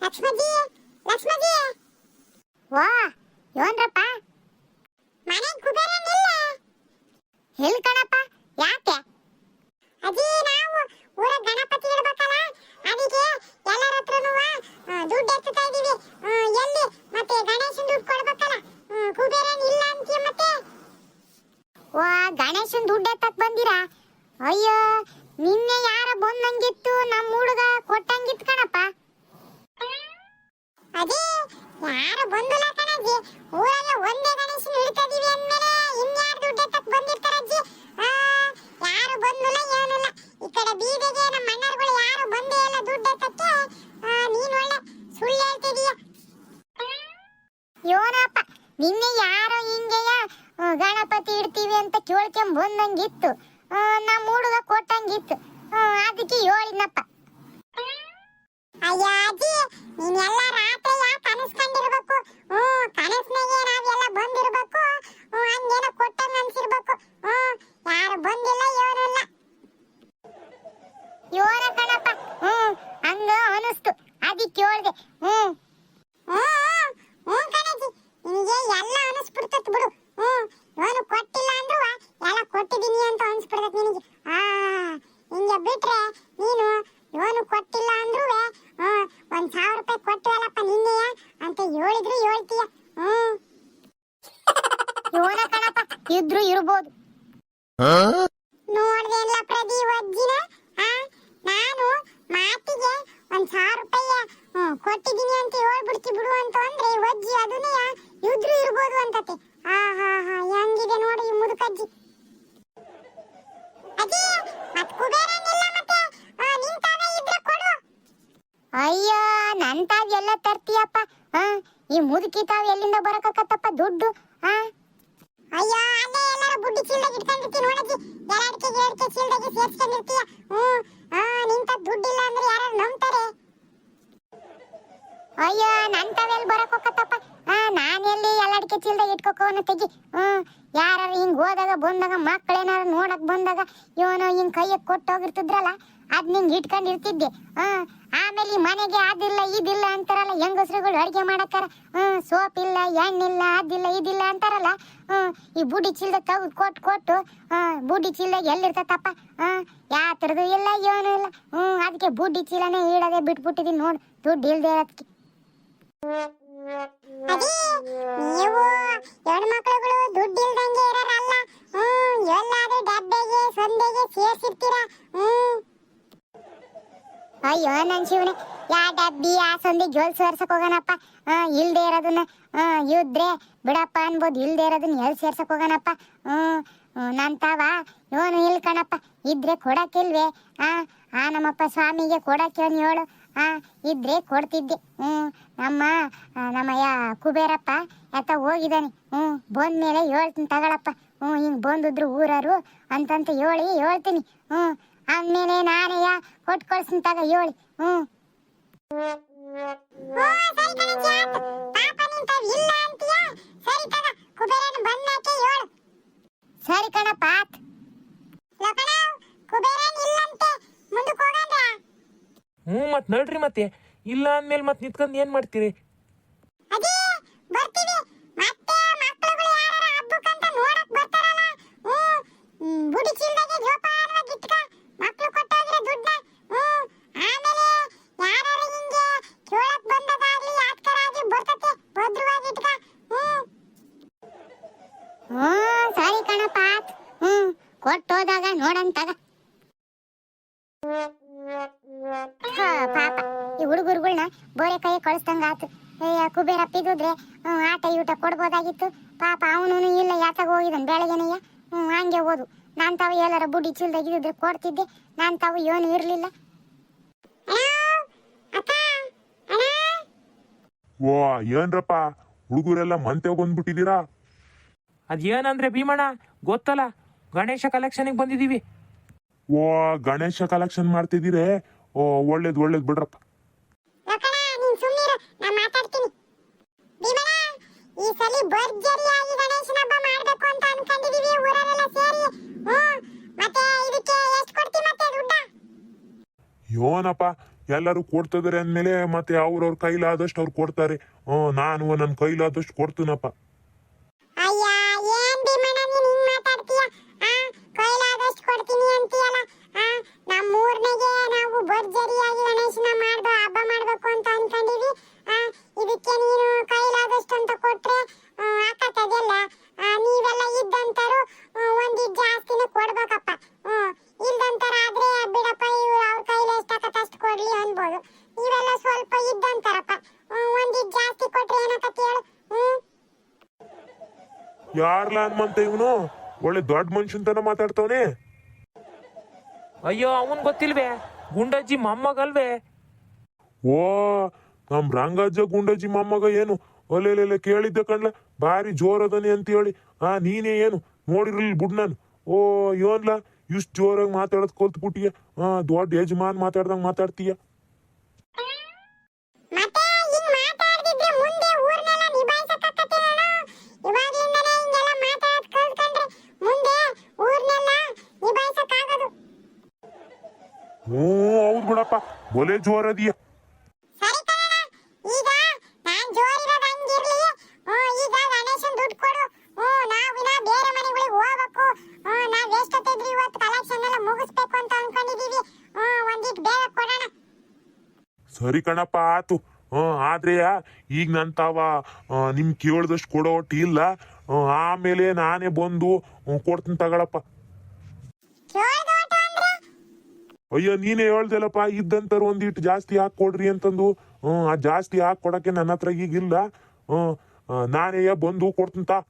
ಲಕ್ಷ್ಮಜ್ಜಿ, ಲಕ್ಷ್ಮಜ್ಜಿ. ವಾ, ಯೋನ್ರಪ್ಪ ಮನೆ ಕುಬೇರನಿಲ್ಲ. ಎಲ್ಲಿ ಕಣಪ್ಪ, ಯಾಕೆ? ಅಜ್ಜಿ, ನಾವು ಊರ ಗಣಪತಿ ಇಡ್ಬೇಕಲ್ಲ, ಅದಕ್ಕೆ ಎಲ್ಲರ ಹತ್ರನೂ ದುಡ್ಡು ಎತ್ತುತ್ತಾ ಇದೀವಿ. ಎಲ್ಲಿ ಮತ್ತೆ ಗಣೇಶನ್ ದುಡ್ಡು ಕೊಡ್ಬೇಕಲ್ಲ, ಕುಬೇರನ್ ಇಲ್ಲ ಅಂತೀಯ ಮತ್ತೆ. ವಾ, ಗಣೇಶನ್ ದುಡ್ಡು ಎತ್ತಕ್ ಬಂದಿರಾ? ಅಯ್ಯೋ, ನಿನ್ನೆ ಯಾರ ಬಂದಂಗಿತ್ತು, ನಮ್ಮ ಹುಡುಗ ಕೊಟ್ಟಂಗಿತ್ತು ಕಣಪ್ಪ. ಅದೇ ಯಾರು ಬಂದಿಲ್ಲ ಕಣಜ್ಜಿ, ಊರಲ್ಲಿ ಒಂದೇ ಗಣೇಶನ್ ಇಡ್ತಾ ಇದೀವಿ ಅಂದ್ಮೇಲೆ ಇನ್ಯಾರು ದುಡ್ಡು ಎತ್ತಕ್ ಬಂದಿರ್ತಾರಜ್ಜಿ. ಯಾರು ಬಂದಿಲ್ಲ ಏನಿಲ್ಲ. ಈ ಕಡೆ ಬೀದಿಗೆ ನಮ್ಮ ಅಣ್ಣರುಗಳು ಯಾರು ಬಂದೇ ಇಲ್ಲ ದುಡ್ಡು ಎತ್ತಕ್ಕೆ. ನೀನ್ ಒಳ್ಳೆ ಸುಳ್ಳು ಹೇಳ್ತಿದೀಯ. ಯೋನಪ್ಪ, ನಿನ್ನೆ ಯಾರೋ ಹಿಂಗೆಯ ಗಣಪತಿ ಇಡ್ತೀವಿ ಅಂತ ಕೇಳ್ಕೊಂಡ್ ಬಂದಂಗಿತ್ತು, ನಮ್ಮ ಹುಡುಗ ಕೊಟ್ಟಂಗಿತ್ತು, ಅದಕ್ಕೆ ಹೇಳಿದ್ನಪ್ಪ. ಅಯ್ಯ ಅಜ್ಜಿ, ನೀನ್ ಎಲ್ಲ ರಾತ್ರಿ ಯಾಕೆ ಕನಸ್ಕೊಂಡಿರ್ಬೇಕು? ಕನಸ್ನಾಗೆ ನಾವೆಲ್ಲ ಬಂದಿರ್ಬೇಕು, ಹಂಗೇನೋ ಕೊಟ್ಟಂಗ ಅನ್ಸಿರ್ಬೇಕು. ಯಾರು ಬಂದಿಲ್ಲ, ಏನಿಲ್ಲ. ಯೋನ ಕಣಪ್ಪ, ಹಂಗ ಅನಿಸ್ತು, ಅದಕ್ಕೆ ಹೇಳ್ದೆ. ಕಣಜ್ಜಿ, ನಿನಗೆ ಎಲ್ಲ ಅನಿಸ್ಬಿಡ್ತತ್ ಬಿಡು. ಇವನು ಕೊಟ್ಟಿಲ್ಲ ಅಂದ್ರು ಎಲ್ಲ ಕೊಟ್ಟಿದ್ದೀನಿ ಅಂತ ಅನ್ಸ್ಬಿಡ್ತತ್ ನಿನಗೆ. ಹಿಂಗೆ ಬಿಟ್ರೆ ನೀನು ಇವನು ಕೊಟ್ಟಿಲ್ಲ ಅಂದ್ರೂ 1,000 ರೂಪಾಯಿ ಕೊಟ್ಟವಲ್ಲಪ್ಪ ನಿನ್ನೆಯ ಅಂತ ಹೇಳಿದ್ರು ಹೇಳ್ತೀಯ. ಇವನ ಕಣಪ್ಪ, ಇದ್ರು ಇರ್ಬೋದು. ನೋಡ್ದೇನ್ಲ ಪ್ರದಿ ಅಜ್ಜಿನ, ನಾನು ಮಾತಿಗೆ 1,000 ರೂಪಾಯಿ ಕೊಟ್ಟಿದ್ದೀನಿ ಅಂತ ಹೇಳ್ಬಿಡ್ತಿ ಬಿಡು ಅಂತ ಅಂದ್ರೆ ಅಜ್ಜಿ ಅದನ್ನೇ ಇದ್ರು ಇರ್ಬೋದು ಅಂತತೆ. ಹೆಂಗಿದೆ ನೋಡಿ ಈ ಮುದುಕಜ್ಜಿ. ಅಜ್ಜಿ, ಮತ್ ಕುಬೇರನಿಲ್ಲ ಮತ್ತೆ ನಿಂತಾವೆ ಇದ್ರೆ ಕೊಡು. ಅಯ್ಯೋ, ನನ್ ತಾವ್ ಎಲ್ಲ ತರ್ತೀಯಪ್ಪ. ಈ ಮುದುಕಿ ತಾವ್ ಎಲ್ಲಿಂದ ಬರಕತ್ತಪ್ಪ ದುಡ್ಡು? ಅಯ್ಯೋ, ಅಲ್ಲೇ ಎಲ್ಲಾರ ಬುಡ್ಡಿ ಚೀಲ್ದಾಗ ಇಟ್ಕೊಂಡಿರ್ತೀನಿ ನೋಡಜ್ಜಿ. 2 ಚೀಲ್ದಾಗೆ ಸೇರ್ಸ್ಕೊಂಡಿರ್ತೀಯ. ನಿಂತ ದುಡ್ಡಿಲ್ಲ ಅಂದ್ರೆ ಯಾರು ನಂಬ್ತಾರೆ? ಅಯ್ಯೋ, ನನ್ ತಾವೆಲ್ಲಿ ಬರಕೋಕತ್ತಪ್ಪ. ನಾನೆಲ್ಲಿ 2 ಚೀಲ್ದಾಗ ಇಟ್ಕೋಕೋನ ತೆಗಿ. ಯಾರು ಹಿಂಗ್ ಹೋದಾಗ ಬಂದಾಗ ಮಕ್ಕಳೇನಾರ ನೋಡಕ್ ಬಂದಾಗ ಇವನು ಹಿಂಗ್ ಕೈಗೆ ಕೊಟ್ಟೋಗಿರ್ತಿದ್ರಲ್ಲ, ಅದ್ ನಿಂಗೆ ಇಟ್ಕೊಂಡಿರ್ತಿದ್ದೆ. ಆಮೇಲೆ ಈ ಮನೆಗೆ ಅದಿಲ್ಲ ಇದಿಲ್ಲ ಅಂತಾರಲ್ಲ ಹೆಂಗಸ್ರುಗಳು ಅಡಿಗೆ ಮಾಡಕ್ಕಾರ. ಸೋಪ್ ಇಲ್ಲ, ಎಣ್ಣಿಲ್ಲ, ಅದಿಲ್ಲ ಇದಿಲ್ಲ ಅಂತಾರಲ್ಲ. ಈ ಬುಡ್ಡಿ ಚೀಲ್ದಾಗ ತೆಗೆದು ಕೊಟ್ಟು ಬುಡ್ಡಿ ಚೀಲ್ದಾಗ ಎಲ್ಲಿರ್ತತಪ್ಪ? ಯಾವ ಥರದ್ದು ಇಲ್ಲ, ಏನೂ ಇಲ್ಲ. ಅದಕ್ಕೆ ಬುಡ್ಡಿ ಚೀಲನೇ ಇಡೋದೇ ಬಿಟ್ಬಿಟ್ಟಿದೀನಿ ನೋಡು, ದುಡ್ಡು ಇಲ್ದೇ ಇರೋದಕ್ಕೆ. ನೀವು ಎರಡು ಮಕ್ಕಳುಗಳು ದುಡ್ಡು ಇಲ್ದಂಗೆ ಇರೋರಲ್ಲ. ಎಲ್ಲಾದ್ರೂ ಡಬ್ಬೆಗೆ ಸಂದೆಗೆ ಸೇರ್ಸಿರ್ತೀರಾ. ಅಯ್ಯೋ ನನ್ ಶಿವನೇ, ಯಾ ಡಬ್ಬಿ ಆ ಸಂದೆ ಜೋಲ್ ಸೇರ್ಸಕ್ ಹೋಗೋಣಪ್ಪ. ಇಲ್ದೇ ಇರೋದನ್ನ ಇದ್ರೆ ಬಿಡಪ್ಪ ಅನ್ಬೋದು, ಇಲ್ದೇ ಇರೋದನ್ನ ಎಲ್ಲಿ ಸೇರ್ಸಕ್ ಹೋಗೋಣಪ್ಪ? ನಂತಾವ ಇವನು ಇಲ್ ಕಣಪ್ಪ, ಇದ್ರೆ ಕೊಡಕ್ಕಿಲ್ವೇ? ನಮ್ಮಪ್ಪ ಸ್ವಾಮಿಗೆ ಕೊಡಕ್ಕೇನು ಹೇಳು? ಇದ್ರೆ ಕೊಡ್ತಿದ್ದೆ. ನಮ್ಮಯ್ಯ ಕುಬೇರಪ್ಪ ಯಾತ ಹೋಗಿದ್ದಾನೆ. ಬಂದ್ಮೇಲೆ ಹೇಳ್ತೀನಿ ತಗೊಳಪ್ಪ. ಹಿಂಗ್ ಬಂದಿದ್ರು ಊರರು ಅಂತಂತ ಹೇಳ್ತೀನಿ. ಆಮೇಲೆ ನಾನೇ ಕೊಟ್ಟು ಕಳ್ಸಿನ ತಗ ಹೇಳಿ. ಸರಿ ಕಣಪ್ಪ. ಮತ್ ನಡ್ರಿ, ಮತ್ತೆ ಇಲ್ಲ ಅಂದ್ಮೇಲೆ ಮತ್ ನಿಂತ್ಕೊಂಡ್ ಏನ್ ಮಾಡ್ತೀರಿ? ಸರಿ ಕಣಪ್ಪ, ಕೊಟ್ಟೋದಾಗ ನೋಡಂತಾಗ. ಪಾಪ ಈ ಹುಡುಗರುಗಳ್ನ ಬೋರೆ ಕೈ ಕಳಿಸ್ದಂಗ ಆತು. ಕುಬೇರಪ್ಪ ಇದ್ರೆ ಆಟ ಊಟ ಕೊಡ್ಬೋದಾಗಿತ್ತು. ಪಾಪ ಅವನು ಇಲ್ಲ, ಯಾತಾಗ ಹೋಗಿದ್ದಾನೆ ಬೆಳಗ್ಗೆನೆಯ. ಹಂಗೆ ಹೋದು. ನಾನ್ ತಾವು ಎಲ್ಲಾರ ಬುಡ್ಡಿ ಚೀಲ್ದಾಗಿದ್ರೆ ಕೊಡ್ತಿದ್ದೆ. ನಾನ್ ತಾವು ಏನು ಇರ್ಲಿಲ್ಲ. ಓ ಏನ್ರಪ್ಪ, ಹುಡುಗರೆಲ್ಲ ಮಂತೆ ಬಂದ್ಬಿಟ್ಟಿದ್ದೀರಾ? ಅದೇನಂದ್ರೆ ಭೀಮಣ್ಣ ಗೊತ್ತಲ್ಲ, ಗಣೇಶ ಕಲೆಕ್ಷನ್ಗೆ ಬಂದಿದೀವಿ. ಓ ಗಣೇಶ ಕಲೆಕ್ಷನ್ ಮಾಡ್ತಿದ್ದೀರೇ? ಓ ಒಳ್ಳೇದ್ ಬಿಡ್ರಪ್ಪ. ಈ ಸಲ ಭರ್ಜರಿಯಾಗಿ ಗಣೇಶನ ಹಬ್ಬ ಮಾಡಬೇಕು ಅಂತ ಅನ್ಕೊಂಡಿದೀವಿ ಊರಲ್ಲೆಲ್ಲ ಸೇರಿ. ಮತ್ತೆ ಇದಕ್ಕೆ ಎಷ್ಟು ಕೊಡ್ತಿ ಮತ್ತೆ ದುಡ್ಡ? ಯೋನಪ್ಪ ಎಲ್ಲರೂ ಕೊಡ್ತಿದಾರೆ ಅಂದ್ಮೇಲೆ ಮತ್ತೆ ಅವ್ರವ್ರ ಕೈಲಾದಷ್ಟು ಅವ್ರು ಕೊಡ್ತಾರೆ. ನಾನು ನನ್ನ ಕೈಲಾದಷ್ಟು ಕೊಡ್ತೀನಪ್ಪ. ಅಯ್ಯ ಏನ್ ಭೀಮಣ್ಣ ನೀನ್ ಹಿಂಗ್ ಮಾತಾಡ್ತೀಯ? ಕೈಲಾದಷ್ಟು ಕೊಡ್ತೀನಿ ಅಂತೀಯಲ್ಲ. ನಮ್ಮ ಊರ್ನಾಗೆ ನಾವು ಭರ್ಜರಿಯಾಗಿ ಗಣೇಶನ ಹಬ್ಬ ಮಾಡ್ಬೇಕು ಅಂತ ಅನ್ಕೊಂಡಿವಿ. ಇದಕ್ಕೆ ನೀನು ಕೈಲಾದಷ್ಟು ಅಂತ ಕೊಟ್ರೆ ಆಕತ್ತದೆಲ್ಲ. ನೀವೆಲ್ಲ ಇದ್ದಂತರು ಒಂದಿಷ್ಟು ಜಾಸ್ತಿನೇ ಕೊಡ್ಬೇಕಪ್ಪ. ಇಲ್ದಂತರ ಆದ್ರೆ ಬಿಡಪ್ಪ, ಇವ್ರು ಅವ್ರ ಕೈಲಿ ಎಷ್ಟಾಕತ್ತ ಅಷ್ಟು ಕೊಡ್ಲಿ ಅನ್ಬೋದು. ನೀವೆಲ್ಲ ಸ್ವಲ್ಪ ಇದ್ದಂತಾರಪ್ಪ, ಒಂದಿಷ್ಟು ಜಾಸ್ತಿ ಕೊಟ್ರೆ ಏನಾಕತ್ತ ಹೇಳು? ಯಾರ್ಲ ಅನ್ಮಂತ ಇವನು ಒಳ್ಳೆ ದೊಡ್ಡ ಮನುಷ್ಯನ್ ತನ ಮಾತಾಡ್ತಾವನೆ. ಅಯ್ಯೋ ಅವನ್ ಗೊತ್ತಿಲ್ವೇ, ಗುಂಡಜ್ಜಿ ಮೊಮ್ಮಗಲ್ವೇ? ಓ ನಮ್ ರಂಗಜ್ಜ ಗುಂಡಜ್ಜಿ ಮೊಮ್ಮಗ ಏನು? ಒಲೆಲೆಲೆ ಕೇಳಿದ್ದೆ ಕಣ್ಲ, ಭಾರಿ ಜೋರದನೆ ಅಂತ ಹೇಳಿ. ನೀನೇ ಏನು ನೋಡಿರ್ಲಿಲ್ಲ ಬಿಡ್ ನಾನು. ಓ ಇವನ್ಲ ಇಷ್ಟು ಜೋರಾಗಿ ಮಾತಾಡೋದ್ ಕಲ್ತ್ಬಿಟ್ಟಿಯ. ದೊಡ್ಡ ಯಜಮಾನ್ ಮಾತಾಡ್ದಂಗ್ ಮಾತಾಡ್ತೀಯ. ಮತ್ತೆ ಹಿಂಗ್ ಮಾತಾಡ್ದಿದ್ರೆ ಮುಂದೆ ಊರ್ನೆಲ್ಲ ನಿಭಾಯಿಸಕ್ಕಾಗತ್ತೇನೋ? ಇವಾಗ್ಲಿಂದನೇ ಹಿಂಗೆಲ್ಲ ಮಾತಾಡೋದ್ ಕಲ್ತ್ಕೊಂಡ್ರೆ ಮುಂದೆ ಊರ್ನೆಲ್ಲ ನಿಭಾಯಿಸಕ್ಕಾಗದು. ಹೌದ್ ಬಿಡಪ್ಪ, ಒಲೆ ಜೋರದಿಯ. ಸರಿ ಕಣಣ್ಣ, ಈಗ ನಾನ್ ಜೋರಿರೋದ್ ಹಂಗಿರ್ಲಿ. ಈಗ ಗಣೇಶನ್ ದುಡ್ಡು ಕೊಡು. ನಾವಿನ ಬೇರೆ ಮನೆಗಳಿಗೆ ಹೋಗ್ಬೇಕು. ನಾವ್ ಎಷ್ಟೊತ್ತಿದ್ರು ಇವತ್ತು ಕಲೆಕ್ಷನ್ ಎಲ್ಲ ಮುಗಿಸ್ಬೇಕು ಅಂತ ಅನ್ಕೊಂಡಿದೀವಿ. ಒಂದಿಟ್ಟು ಬೇಗ ಕೊಡೋಣ. ಸರಿ ಕಣಪ್ಪ ಆತು. ಆದ್ರೆ ಈಗ ನನ್ ತಾವ ನಿಮ್ ಕೇಳ್ದಷ್ಟು ಕೊಡೋ ಒಟ್ಟು ಇಲ್ಲ. ಆಮೇಲೆ ನಾನೇ ಬಂದು ಕೊಡ್ತೀನಿ ತಗೊಳಪ್ಪ. ಅಯ್ಯೋ ನೀನೇ ಹೇಳ್ದಲ್ಲಪ್ಪ, ಇದ್ದಂತಾರು ಒಂದಿಟ್ಟು ಜಾಸ್ತಿ ಹಾಕಿ ಕೊಡ್ರಿ ಅಂತಂದು. ಆ ಜಾಸ್ತಿ ಹಾಕಿ ಕೊಡಕ್ಕೆ ನನ್ನ ಹತ್ರ ಈಗಿಲ್ಲ. ನಾನೇ ಬಂದು ಕೊಡ್ತೀನಿ ತಾ.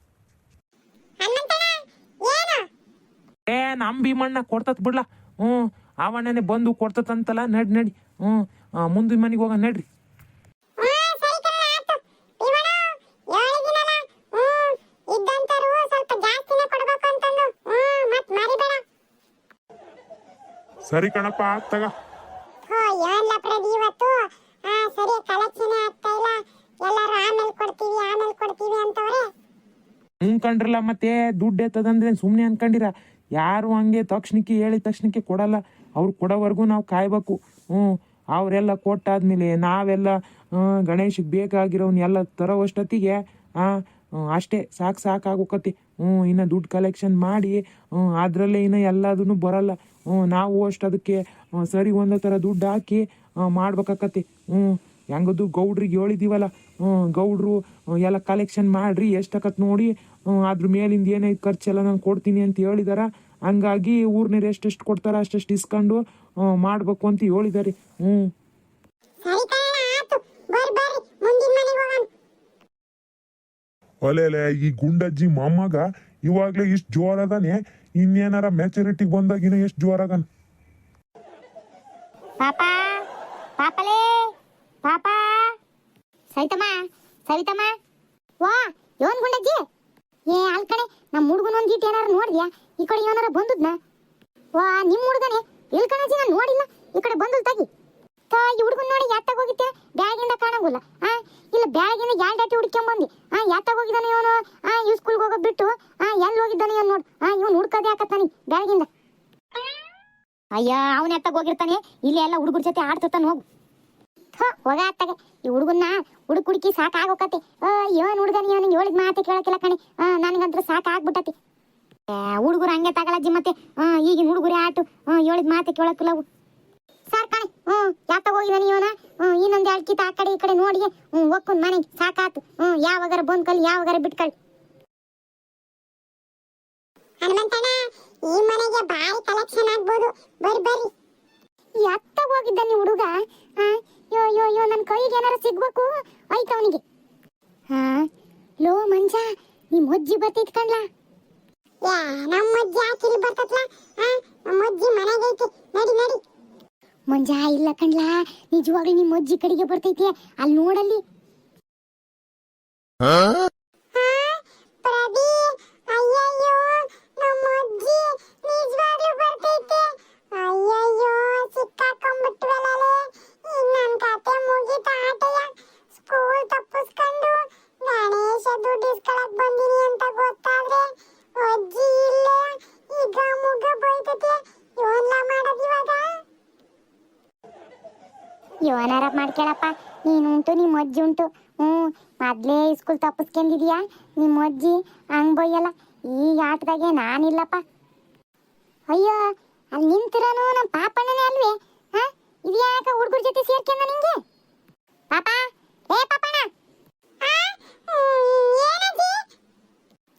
ನಮ್ ಭೀಮಣ್ಣ ಕೊಡ್ತತ್ ಬಿಡ್ಲಾ. ಅವಣ್ಣನೆ ಬಂದು ಕೊಡ್ತತಂತಲ್ಲ. ನಡಿ ಮುಂದಿನ ಮನೆಗೆ ಹೋಗ ನಡ್ರಿ. ಸರಿ ಕಣಪ್ಪ ಆಗ್ತಾಗ. ಎಲ್ಲ ಪ್ರದಿ ಇವತ್ತು ಸರಿ ಕಲೆಕ್ಷನ್ ಆಗ್ತಾ ಇಲ್ಲ. ಎಲ್ಲರೂ ಆಮೇಲೆ ಕೊಡ್ತೀವಿ ಅಂತವ್ರೆ. ಕಂಡ್ರಲ್ಲ, ಮತ್ತೆ ದುಡ್ಡು ಎತ್ತದಂದ್ರೆ ಸುಮ್ಮನೆ ಅನ್ಕೊಂಡಿರ. ಯಾರು ಹಂಗೆ ತಕ್ಷಣಕ್ಕೆ ಹೇಳಿದ ತಕ್ಷಣಕ್ಕೆ ಕೊಡಲ್ಲ. ಅವ್ರು ಕೊಡೋವರೆಗೂ ನಾವು ಕಾಯ್ಬೇಕು. ಅವರೆಲ್ಲ ಕೊಟ್ಟಾದ್ಮೇಲೆ ನಾವೆಲ್ಲ ಗಣೇಶಕ್ಕೆ ಬೇಕಾಗಿರೋನ್ ಎಲ್ಲ ತರೋವಷ್ಟೊತ್ತಿಗೆ ಅಷ್ಟೇ ಸಾಕಾಗೋಕತಿ. ಇನ್ನು ದುಡ್ಡು ಕಲೆಕ್ಷನ್ ಮಾಡಿ ಅದರಲ್ಲೇ ಇನ್ನು ಎಲ್ಲದೂ ಬರಲ್ಲ. ನಾವು ಅಷ್ಟು ಅದಕ್ಕೆ ಸರಿ ಒಂದೇ ಥರ ದುಡ್ಡು ಹಾಕಿ ಮಾಡ್ಬೇಕಾಕತಿ. ಹೆಂಗದು ಗೌಡ್ರಿಗೆ ಹೇಳಿದೀವಲ್ಲ, ಗೌಡ್ರು ಎಲ್ಲ ಕಲೆಕ್ಷನ್ ಮಾಡ್ರಿ ಎಷ್ಟಾಕತ್ ನೋಡಿ, ಅದ್ರ ಮೇಲಿಂದ ಏನೈತೆ ಖರ್ಚೆಲ್ಲ ನಾನು ಕೊಡ್ತೀನಿ ಅಂತ ಹೇಳಿದಾರ. ಹಂಗಾಗಿ ಊರ್ನವ್ರು ಎಷ್ಟೆಷ್ಟು ಕೊಡ್ತಾರ ಅಷ್ಟೆಷ್ಟು ಇಸ್ಕೊಂಡು ಮಾಡ್ಬೇಕು ಅಂತ ಹೇಳಿದಾರೆ. ಒಲೆಲೆ ಈ ಗುಂಡಜ್ಜಿ ಮೊಮ್ಮಗ ಇವಾಗ್ಲೇ ಇಷ್ಟು ಜೋರದಾನೆ, ಇನ್ನೇನಾರ ಮೆಚುರಿಟಿಗೆ ಬಂದಾಗಿನ ಎಷ್ಟು ಜೋರಾಗನ್. ಪಾಪಾ ಪಾಪಲೇ ಪಾಪಾ ಸವಿತಮ್ಮ ವಾ ಯೋನ್ ಗುಂಡಜ್ಜಿ ಅಲ್ ಕಡೆ ನಮ್ಮ ಹುಡುಗನ ಒಂದ್ ಗೀಟ್ ಏನಾರು ನೋಡಿದ್ಯಾ? ಈ ಕಡೆ ಏನಾರ ಬಂದದ್ನ? ವಾ ನಿಮ್ ಹುಡುಗನೇ ಇಲ್ ಕಣಜ್ಜಿ, ನಾನು ನೋಡಿಲ್ಲ. ಈ ಕಡೆ ಬಂದಲ್ ತಾಗಿ ಈ ಹುಡುಗನ್ ನೋಡಿ ಯಾತಾಗ ಹೋಗಿತ್ತೆ? ಬ್ಯಾಗಿಂದ ಕಾಣಂಗಿಲ್ಲ. ಇಲ್ಲ ಬ್ಯಾಗಿಂದ ಯಾಳ್ ಡಾಟಿ ಹುಡ್ಕೊಂಬಂದಿ. ಯಾತಾಗ ಹೋಗಿದ್ದಾನೆ ಇವನು? ಇವ್ ಸ್ಕೂಲ್ಗೆ ಹೋಗೋದ್ ಬಿಟ್ಟು ಎಲ್ಲಿ ಹೋಗಿದ್ದಾನೆ ಇವನು ನೋಡು. ಇವನು ಹುಡ್ಕದೆ ಹಾಕತ್ತಾನೆ ಬ್ಯಾಗಿಂದ. ಅಯ್ಯ ಅವನ ಎತ್ತಾಗ ಹೋಗಿರ್ತಾನೆ. ಇಲ್ಲಿ ಎಲ್ಲ ಹುಡುಗರ ಜೊತೆ ಆಡ್ತಿರ್ತಾನೆ. ಹೋಗು ಹೋಗ ಅತ್ತಾಗ. ಈ ಹುಡುಗನ್ನ ಹುಡುಕಿ ಸಾಕಾಗೋಕತಿ. ಇವನ್ ಹುಡುಗನ ಇವನಿಗೆ ಹೇಳಿದ ಮಾತೆ ಕೇಳಕ್ಕಿಲ್ಲ ಕಣಿ. ನನಗಂತ್ರ ಸಾಕಾಗ್ಬಿಟ್ಟತಿ. ಹುಡುಗರು ಹಂಗೆ ತಗೊಳಜ್ಜಿ. ಮತ್ತೆ ಈಗಿನ ಹುಡುಗರೇ ಆಟು ಹೇಳಿದ ಮಾತೆ ಕೇಳಕ್ಕಿಲ್ಲವು. ಸಾರ್ ಕಣಿ. ಯಾತಾಗ ಹೋಗಿದ್ದಾನೆ ಇವನ? ಇನ್ನೊಂದು ಎರಡು ಕಿತ ಆ ಕಡೆ ಈ ಕಡೆ ನೋಡಿ ಹೋಗ್ಕೊಂಡ್ ಮನೆಗೆ ಸಾಕಾತು. ಯಾವಾಗಾರ ಬಂದ್ ಕಲ್ ಯಾವಾಗಾರ ಬಿಟ್ಕಳ್. ಹನುಮಂತಣ್ಣ, ಈ ಮನೆಗೆ ಭಾರಿ ಕಲೆಕ್ಷನ್ ಆಗ್ಬೋದು. ಬರ್ರಿ. ಯಾತಾಗ ಹೋಗಿದ್ದಾನೆ ಹುಡುಗ? ಯೋ ನನ್ನ ಕೈಗೆ ಏನಾರ ಸಿಗ್ಬೇಕು ಆಯ್ತು ಅವನಿಗೆ. ಲೋ ಮಂಜ, ನಿಮ್ ಅಜ್ಜಿ ಬರ್ತೈತ್ ಕಣ್ಲಾ? ನಮ್ಮ ಅಜ್ಜಿ ಹಾಕಿಲಿ ಬರ್ತತ್ಲಾ? ನಮ್ಮ ಅಜ್ಜಿ ಮನೆಗೈತಿ. ನಡಿ. ಮಂಜ ಇಲ್ಲ ಕಣ್ಲಾ, ನಿಜವಾಗ್ಲೂ ನಿಮ್ಮ ಅಜ್ಜಿ ಕಡೆಗೆ ಬರ್ತೈತಿ. ಅಲ್ಲಿ ನೋಡಲ್ಲಿ. ಪ್ರಭಿ, ಅಯ್ಯಯ್ಯೋ ನಮ್ಮ ಅಜ್ಜಿ ನಿಜವಾಗ್ಲೂ ಬರ್ತೈತಿ. ಅಯ್ಯಯ್ಯೋ ಸಿಕ್ಕಾಕೊಂಡ್ಬಿಟ್ವಲ್ಲೇ. ನನ್ನ ಕತೆ ಮುಗಿತ ಆಟಯ್ಯ. ಸ್ಕೂಲ್ ತಪ್ಪಿಸ್ಕೊಂಡು ಗಣೇಶ ದುಡ್ಡು ಇಸ್ಕೊಳಕ್ ಬಂದಿನಿ ಅಂತ ಗೊತ್ತಾದ್ರೆ ಅಜ್ಜಿ ಇಲ್ಲೇ ಈಗ ಮುಗ ಬೈತತೆ. ಇವನ್ಲ ಮಾಡೋದು ಇವಾಗ? ಏನಾರ ಮಾಡ್ಕೊಳಪ್ಪ, ನೀನು ಉಂಟು ನಿಮ್ಮ ಅಜ್ಜಿ ಉಂಟು. ಮೊದ್ಲೇ ಸ್ಕೂಲ್ ತಪ್ಪಿಸ್ಕೊಂಡಿದ್ಯಾ, ನಿಮ್ಮ ಅಜ್ಜಿ ಹಂಗ್ ಬೈಯಲ್ಲ. ಈ ಆಟದಾಗೆ ನಾನಿಲ್ಲಪ್ಪ. ಅಯ್ಯೋ, ಅಲ್ಲಿ ನಿಂತಿರೋನು ನಮ್ಮ ಪಾಪಣ್ಣನೇ ಅಲ್ವೇ? ಇದು ಯಾಕೆ ಹುಡುಗರ ಜೊತೆ ಸೇರ್ಕೊಂಡ ನಿಂಗೆ? ಪಾಪ, ಏ ಪಾಪಣ್ಣ,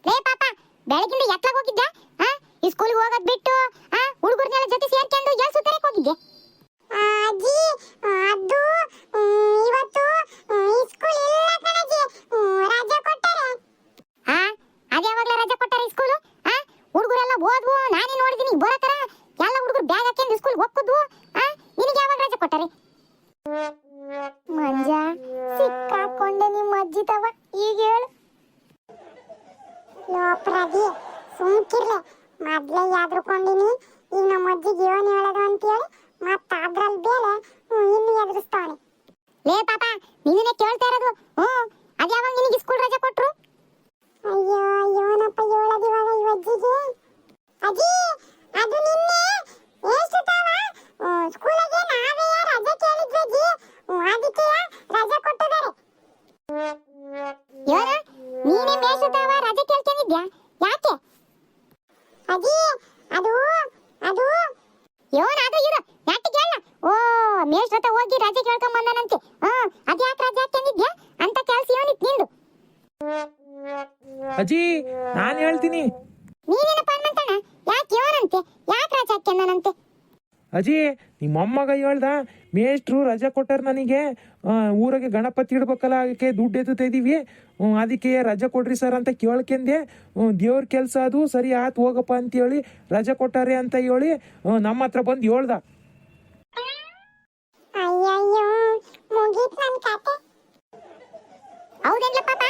ಏ ಪಾಪ, ಬೆಳಗಿಂದ ಎತ್ಲಾಗ ಹೋಗಿದ್ದ? ಈ ಸ್ಕೂಲ್ಗೆ ಹೋಗೋದ್ ಬಿಟ್ಟು ಹುಡುಗರ್ನೆಲ್ಲ ಜೊತೆ ಸೇರ್ಕೊಂಡು ಎಲ್ಲಿ ಸುತ್ತರಕ್ಕೆ ಹೋಗಿದ್ದೆ? ಅಜ್ಜಿ, ಅದು ಇವತ್ತು ಸ್ಕೂಲ್ ಇಲ್ಲ ಕಣಜ್ಜಿ, ರಜೆ ಕೊಟ್ಟಾರೆ. ಅದ್ಯಾವಾಗ್ಲೂ ರಜೆ ಕೊಟ್ಟಾರೆ ಸ್ಕೂಲು? ಹುಡುಗರೆಲ್ಲ ಓದ್ವು, ನಾನೇ ನೋಡಿದೀನಿ ಬರತರ ಎಲ್ಲ ಹುಡುಗರು ಬ್ಯಾಗ್ ಹಾಕೊಂಡು ಸ್ಕೂಲ್ಗೆ ಹೋಗ್ತಿದ್ವು. ನಿನಗೆ ಯಾವಾಗ ರಜೆ ಕೊಟ್ಟಾರೆ? ಮಂಜ, ಸಿಕ್ಕಾಕೊಂಡೆ ನಿಮ್ಮ ಅಜ್ಜಿ ತವ. ಈಗ ಹೇಳು. ಲೋಪ್ರದಿ ಸುಮ್ಕಿರ್ಲೆ, ಮೊದ್ಲೇ ಯಾದ್ರಕೊಂಡಿನಿ. ಈಗ ನಮ್ಮ ಅಜ್ಜಿಗೆ ಏನು ಹೇಳೋದು ಅಂತೇಳಿ ಮತ್ತ ಅದ್ರಲ್ಲಿ ಬೇರೆ ಇನ್ನು ಎದುರಿಸ್ತಾನೆ. ಲೇ ಪಾಪ, ನಿನ್ನೆ ಕೇಳ್ತಾ ಇರೋದು. ಅದ್ಯಾವಾಗ ನಿನಗೆ ಸ್ಕೂಲ್ ರಜೆ ಕೊಟ್ರು? ಅಯ್ಯೋ, ಏನಪ್ಪ ಹೇಳೋದು ಇವಾಗ ಈ ಅಜ್ಜಿಗೆ? ಅಜ್ಜಿ, ಅದು ನಿನ್ನೆ ಎಷ್ಟು ತಾವ ಸ್ಕೂಲಿಗೆ ನಾವೇ ರಜೆ ಕೇಳಿದ್ವಿ ಅಜ್ಜಿ, ಅದಕ್ಕೆ ರಜೆ ಕೊಟ್ಟಿದ್ದಾರೆ. ಏನು, ನೀನೇ ಮೇಷ್ಟು ತಾವ ರಜೆ ಕೇಳ್ಕೊಂಡಿದ್ಯಾ? ಯಾಕೆ ಅಜ್ಜಿ? ಅದು ಅದು ಏನಾದ್ರೂ ಇರು, ಯಾಕೆ ಕೇಳ? ಮೇಷ್ಟ್ರ ಹತ್ರ ಹೋಗಿ ರಜೆ ಕೇಳ್ಕೊಂಡ್ ಬಂದಾನಂತೆ. ಅದ್ಯಾಕೆ ರಜೆ ಹಾಕೊಂಡಿದ್ಯಾ ಅಂತ ಕೆಲ್ಸ ಏನಿತ್ತು ನಿಂದು? ಅಜ್ಜಿ, ನಾನು ಹೇಳ್ತೀನಿ. ನೀನೇನಪ್ಪ ಅನ್ಮಂತಣ್ಣ, ಯಾಕೆ ಏನಂತೆ? ಯಾಕೆ ರಜೆ ಹಾಕ್ಯಂದನಂತೆ? ಅಜ್ಜಿ, ನಿಮ್ಮ ಮೊಮ್ಮಗ ಹೇಳ್ದ, ಮೇಷ್ಟ್ರು ರಜೆ ಕೊಟ್ಟಾರ ನನಗೆ, ಊರಿಗೆ ಗಣಪತಿ ಇಡ್ಬೇಕಲ್ಲ, ಅದಕ್ಕೆ ದುಡ್ಡು ಎತ್ತುತ್ತಾ ಇದೀವಿ, ಅದಕ್ಕೆ ರಜೆ ಕೊಡ್ರಿ ಸರ್ ಅಂತ ಕೇಳ್ಕೊಂಡೆ. ದೇವ್ರ ಕೆಲಸ ಅದು, ಸರಿ ಆಯ್ತು ಹೋಗಪ್ಪ ಅಂತೇಳಿ ರಜೆ ಕೊಟ್ಟಾರೆ ಅಂತ ಹೇಳಿ ನಮ್ಮ ಹತ್ರ ಬಂದು ಹೇಳ್ದ. ಅಯ್ಯಯ್ಯೋ, ಮುಗೀತು ನನ್ನ ಕತೆ. ಹೌದೇನ್ಲ ಪಾಪ,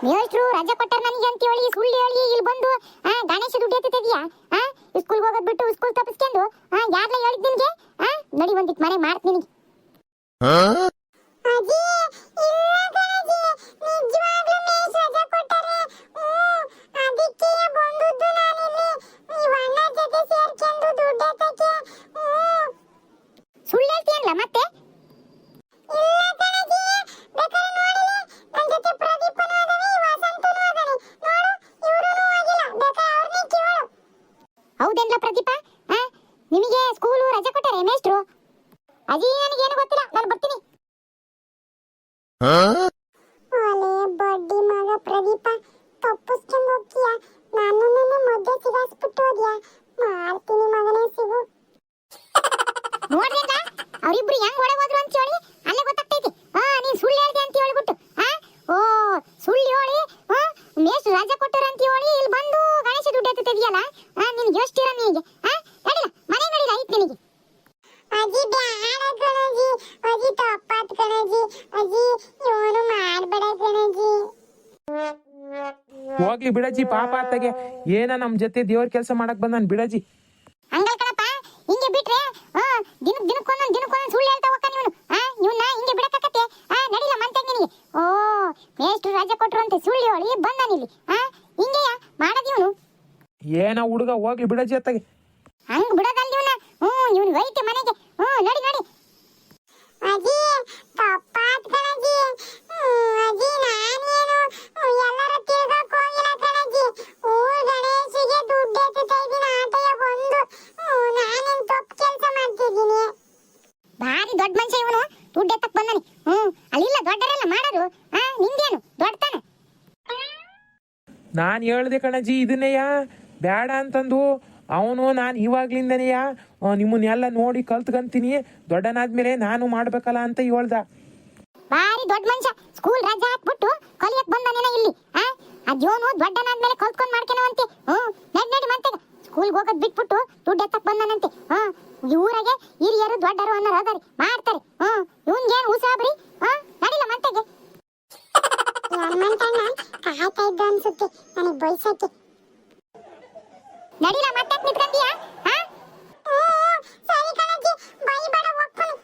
ಮೇಷ್ಟ್ರು ರಜೆ ಕೊಟ್ಟಾರ ನನಗೆ ಅಂತ ಹೇಳಿ ಸುಳ್ಳು ಹೇಳಿ ಇಲ್ಲಿ ಬಂದು ಗಣೇಶ ದುಡ್ಡು ಎತ್ತುತ್ತಿದ್ಯಾ? ಸ್ಕೂಲ್ಗೆ ಹೋಗೋದ್ ಬಿಟ್ಟು ಸ್ಕೂಲ್ ತಪ್ಪಿಸ್ಕೊಂಡು ಯಾರ್ಲ ಹೇಳಿದ್ ನಿನ್ಗೆ? ನಡಿ ಒಂದಿಟ್ ಮನೆ ಮಾಡ್ತೀನಿ ನಿನಗೆ. ಅಜ್ಜಿ, ಇಲ್ಲ ಕಣಜ್ಜಿ, ನಿಜವಾಗ್ಲೂ ಮೇಷ್ ರಜೆ ಕೊಟ್ಟಾರೆ. ಅದಕ್ಕೆ ಬಂದದ್ದು ನಾನಿಲ್ಲಿ ನೀವು ಅಣ್ಣ ಜೊತೆ ಸೇರ್ಕೊಂಡು ದುಡ್ಡು ಎತ್ತಕ್ಕೆ. ಸುಳ್ಳು ಹೇಳ್ತೀಯಲ್ಲ ಮತ್ತೆ? ಇಲ್ಲ ಕಣಜ್ಜಿ, ಬೇಕಾದ್ರೆ ನೋಡಿಲಿ, ನನ್ನ ಜೊತೆ ಪ್ರದೀಪನೂ ಅದಾನೆ, ವಸಂತನೂ ಅದಾನೆ. ನೋಡು, ಇವ್ರೂ ಆಗಿಲ್ಲ, ಬೇಕಾದ್ರೆ ಅವ್ರನ್ನೇ ಕೇಳು. ಹೌದೇನ್ಲ ಪ್ರದೀಪ, ನಿಮಗೆ ಸ್ಕೂಲು ರಜೆ ಕೊಟ್ಟಾರೆ ಮೇಷ್ಟ್ರು? ಅಜ್ಜಿ, ನನಗೇನು ಗೊತ್ತಿಲ್ಲ, ನಾನು ಬರ್ತೀನಿ. ಅಲೆ ಬಡ್ಡಿ ಮಗ ಪ್ರದೀಪ, ತಪ್ಪಿಸ್ಕೊಂಡು ಹೋಗ್ತೀಯ, ನನ್ನನ್ನೇ ಮಧ್ಯೆ ಸಿಗಾಸ್ಬಿಟ್ಟು ಹೋದ್ಯಾ? ಮಾಡ್ತೀನಿ ಮಗನೇ, ಸಿಗು. ನೋಡ್ರಿ ಅವರಿಬ್ರು ಹೆಂಗ್ ಒಳಗೆ ಹೋದ್ರು ಅಂತ ಹೇಳಿ ಅಲ್ಲೇ ಗೊತ್ತಾಗ್ತೈತಿ. ನೀನ್ ಸುಳ್ಳು ಹೇಳ್ದೆ ಅಂತ ಹೇಳ್ಬಿಟ್ಟು ಸುಳ್ಳು ಹೇಳಿ ಮೇಷ್ಟ್ರು ರಜೆ ಕೊಟ್ಟಾರ ಅಂತ ಹೇಳಿ ಇಲ್ಲಿ ಬಂದು ಗಣೇಶ ದುಡ್ಡು ಎತ್ತುತ್ತಿದ್ಯಲ್ಲ, ನಿನ್ಗೆ ಎಷ್ಟಿರ ನಿನಗೆ? ನಡಿಲ್ಲ, ಮನೆ ನಡಿಲ್ಲ ಐತ್ ನಿನಗೆ. ಅಜ್ಜಿ, ಬ್ಯಾಡ ಕಣಜ್ಜಿ, ಅಜ್ಜಿ ತಪ್ಪಾತ್ ಕಣಜ್ಜಿ, ಅಜ್ಜಿ ಏನು ಮಾಡ್ಬೇಡ ಕಣಜ್ಜಿ. ಹೋಗ್ಲಿ ಬಿಡಜ್ಜಿ, ಪಾಪ ಆತಗೆ ಏನ ನಮ್ ಜೊತೆ ದೇವ್ರ ಕೆಲಸ ಮಾಡಕ್ ಬಂದಾನ ಬಿಡಜ್ಜಿ. ಹಂಗಲ್ ಕಣಪ್ಪ, ಹಿಂಗೆ ಬಿಟ್ರೆ ದಿನಕ್ಕೊಂದೊಂದು ಸುಳ್ಳು ಹೇಳ್ತಾ ಹೋಗ್ತಾನೆ ಇವನು. ಇವನ್ನ ಹಿಂಗೆ ಬಿಡಕ್ಕಾಗತ್ತೆ? ನಡಿಲ್ಲ ಮಂತೆಗೆ ನಿನಗೆ. ಮೇಷ್ಟ್ರು ರಜೆ ಕೊಟ್ರು ಅಂತ ಸುಳ್ಳು ಹೇಳಿ ಬಂದಾನಿಲ್ಲಿ. ಹಿಂಗೆಯ ಮಾಡೋದು ಇವನು? ಏನ ಹುಡುಗ, ಹೋಗ್ಲಿ ಬಿಡಜ್ಜಿ ಅತ್ತಗೆ. ಹಂಗ್ ಬಿಡೋದಲ್ಲ ಇವನ. ಇವನು ವೈತೆ ಮನೆಗೆ. ನಡಿ ನಡಿ. ಅಜ್ಜಿ, ತಪ್ಪಾತ್ ಕಣಜ್ಜಿ. ಅಜ್ಜಿ, ನಾನೇನು ಎಲ್ಲರ ತಿರ್ಗಕ್ ಹೋಗಿಲ್ಲ ಕಣಜ್ಜಿ. ಗಣೇಶಿಗೆ ದುಡ್ಡು ಎತ್ತುತ್ತಾ ಇದ್ದೀನಿ, ಆಟಯ ಬಂದು ನಾನೇನ್ ತಪ್ಪು ಕೆಲಸ ಮಾಡ್ತಿದ್ದೀನಿ. ಭಾರಿ ದೊಡ್ಡ ಮನುಷ್ಯ ಇವನು, ದುಡ್ಡು ಎತ್ತಕ್ ಬಂದಾನೆ. ಅಲ್ಲಿಲ್ಲ ದೊಡ್ಡರೆಲ್ಲ ಮಾಡೋರು. ನಿಂದೇನು ದೊಡ್ಡತನ? ನಾನು ಹೇಳ್ದೆ ಕಣಜ್ಜಿ ಇದನ್ನೆಯ ಬೇಡ ಅಂತಂದು. ಅವನು ನಾನು ಇವಾಗ್ಲಿಂದನೆಯ ನಿಮ್ಮನ್ನೆಲ್ಲ ನೋಡಿ ಕಲ್ತ್ಕಂತೀನಿ, ದೊಡ್ಡನಾದ್ಮೇಲೆ ನಾನು ಮಾಡ್ಬೇಕಲ್ಲ ಅಂತ ಹೇಳ್ದ. ಭಾರಿ ದೊಡ್ಡ ಮನುಷ್ಯ, ಸ್ಕೂಲ್ ರಜೆ ಹಾಕ್ಬಿಟ್ಟು ಕಲಿಯಕ್ ಬಂದಾನೇನ ಇಲ್ಲಿ? ಅದೇನು ದೊಡ್ಡನಾದ್ಮೇಲೆ ಕಲ್ತ್ಕೊಂಡ್ ಮಾಡ್ಕೊನವಂತೆ. ನಡಿ ನಡಿ ಮಂತೆಗೆ. ಸ್ಕೂಲ್ಗೆ ಹೋಗೋದ್ ಬಿಟ್ಬಿಟ್ಟು ದುಡ್ಡು ಎತ್ತಕ್ ಬಂದಾನಂತೆ. ಊರಾಗೆ ಹಿರಿಯರು ದೊಡ್ಡರು ಅನ್ನೋರು ಅದಾರಿ, ಮಾಡ್ತಾರೆ. ಇವನ್ಗೇನು ಉಸಾಬ್ರಿ? ನಡಿಲ್ಲ ಮಂತೆಗೆ. ಹನುಮಂತಣ್ಣ ಕಾಯ್ತಾ ಇದ್ದ ಅನ್ಸುತ್ತೆ ನನಗೆ ಬೈಸಕ್ಕೆ. ನಡಿಲ್ಲ, ಮತ್ತೆ ನಿಂತ್ಕೊಂಡ್ಯಾ? ಸರಿ ಕಣಜ್ಜಿ, ಬೈಬೇಡ, ಹೋಗ್ತಾನೆ.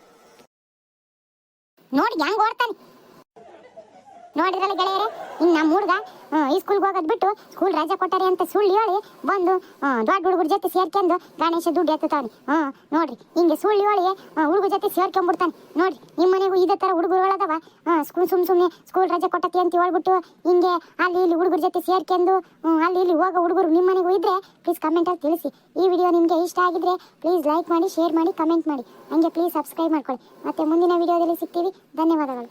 ನೋಡಿ ಹೆಂಗ್ ಓಡ್ತಾನೆ. ನೋಡಿದ್ರಲ್ಲ ಗೆಳೆಯರೆ, ಇನ್ನು ನಮ್ಮ ಹುಡುಗ ಈ ಸ್ಕೂಲ್ಗೆ ಹೋಗೋದು ಬಿಟ್ಟು ಸ್ಕೂಲ್ ರಜೆ ಕೊಟ್ಟಾರೆ ಅಂತ ಸುಳ್ಳು ಹೇಳಿ ಬಂದು ದೊಡ್ಡ ಹುಡುಗರ ಜೊತೆ ಸೇರ್ಕೊಂಡು ಗಣೇಶ ದುಡ್ಡು ಎತ್ತುತ್ತಾನೆ. ನೋಡ್ರಿ ಹಿಂಗೆ ಸುಳ್ಳು ಹೇಳಿ ಹುಡುಗ ಜೊತೆ ಸೇರ್ಕೊಂಡ್ಬಿಡ್ತಾನೆ. ನೋಡ್ರಿ ನಿಮ್ಮ ಮನೆಗೂ ಇದೇ ಥರ ಹುಡುಗರುಗಳದವ ಸುಮ್ಮನೆ ಸ್ಕೂಲ್ ರಜೆ ಕೊಟ್ಟತಿ ಅಂತ ಹೇಳ್ಬಿಟ್ಟು ಹಿಂಗೆ ಅಲ್ಲಿ ಇಲ್ಲಿ ಹುಡುಗರ ಜೊತೆ ಸೇರ್ಕೊಂಡು ಅಲ್ಲಿ ಇಲ್ಲಿ ಹೋಗೋ ಹುಡುಗರು ನಿಮ್ಮ ಮನೆಗೂ ಇದ್ರೆ ಪ್ಲೀಸ್ ಕಮೆಂಟಲ್ಲಿ ತಿಳಿಸಿ. ಈ ವಿಡಿಯೋ ನಿಮಗೆ ಇಷ್ಟ ಆಗಿದ್ರೆ ಪ್ಲೀಸ್ ಲೈಕ್ ಮಾಡಿ, ಶೇರ್ ಮಾಡಿ, ಕಮೆಂಟ್ ಮಾಡಿ. ಹಂಗೆ ಪ್ಲೀಸ್ ಸಬ್ಸ್ಕ್ರೈಬ್ ಮಾಡ್ಕೊಳ್ಳಿ. ಮತ್ತೆ ಮುಂದಿನ ವಿಡಿಯೋದಲ್ಲಿ ಸಿಗ್ತೀವಿ. ಧನ್ಯವಾದಗಳು.